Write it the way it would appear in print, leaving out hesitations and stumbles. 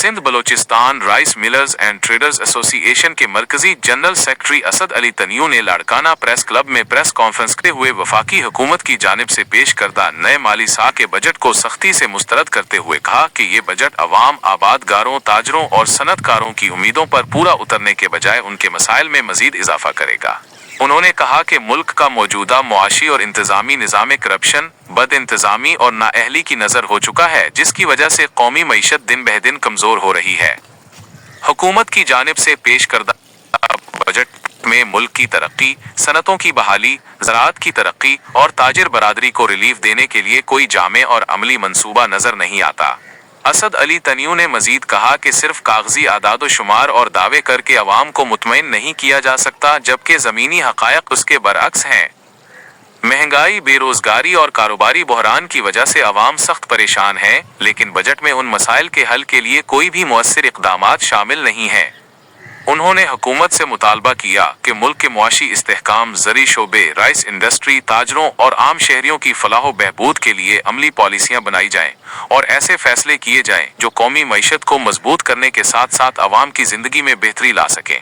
Sindh Balochistan rice millers and traders association के मरकजी general secretary Asad Ali Tunio ने लाड़काना प्रेस क्लब में प्रेस कॉन्फ्रेंस करते हुए वफाकी हुकूमत की जानिब से पेश करदा नए माली साल के बजट को सख्ती से मुस्तरद करते हुए कहा कि ये बजट अवाम, आबादगारों, ताजरों और सनतकारों की उम्मीदों पर पूरा उतरने के बजाय उनके मसाइल में मजीद इजाफा करेगा। उन्होंने कहा कि मुल्क का मौजूदा मुआशी और इंतजामी निज़ाम करप्शन, बद इंतजामी और नाअहली की नज़र हो चुका है, जिसकी वजह से कौमी मईशत दिन बह दिन कमज़ोर हो रही है। हुकूमत की जानिब से पेश करदा बजट में मुल्क की तरक्की, सनतों की बहाली, ज़राअत की तरक्की और ताजिर बरादरी को रिलीफ देने के लिए कोई जामे और अमली मंसूबा नज़र नहीं आता। असद अली तनियू ने मजीद कहा कि सिर्फ कागजी आदाद शुमार और दावे करके अवाम को मुतमईन नहीं किया जा सकता, जबकि ज़मीनी हक़ायक़ उसके बरअक्स हैं। महंगाई, बेरोजगारी और कारोबारी बहरान की वजह से अवाम सख्त परेशान है, लेकिन बजट में उन मसाइल के हल के लिए कोई भी मुअस्सिर इक़दामात शामिल नहीं है। उन्होंने हुकूमत से मुतालबा किया कि मुल्क के मुआशी इस्तेहकाम, ज़री शोबे, राइस इंडस्ट्री, ताजरों और आम शहरियों की फलाह बहबूद के लिए अमली पॉलिसियाँ बनाई जाएं और ऐसे फैसले किए जाएं जो कौमी मईशत को मजबूत करने के साथ साथ अवाम की ज़िंदगी में बेहतरी ला सकें।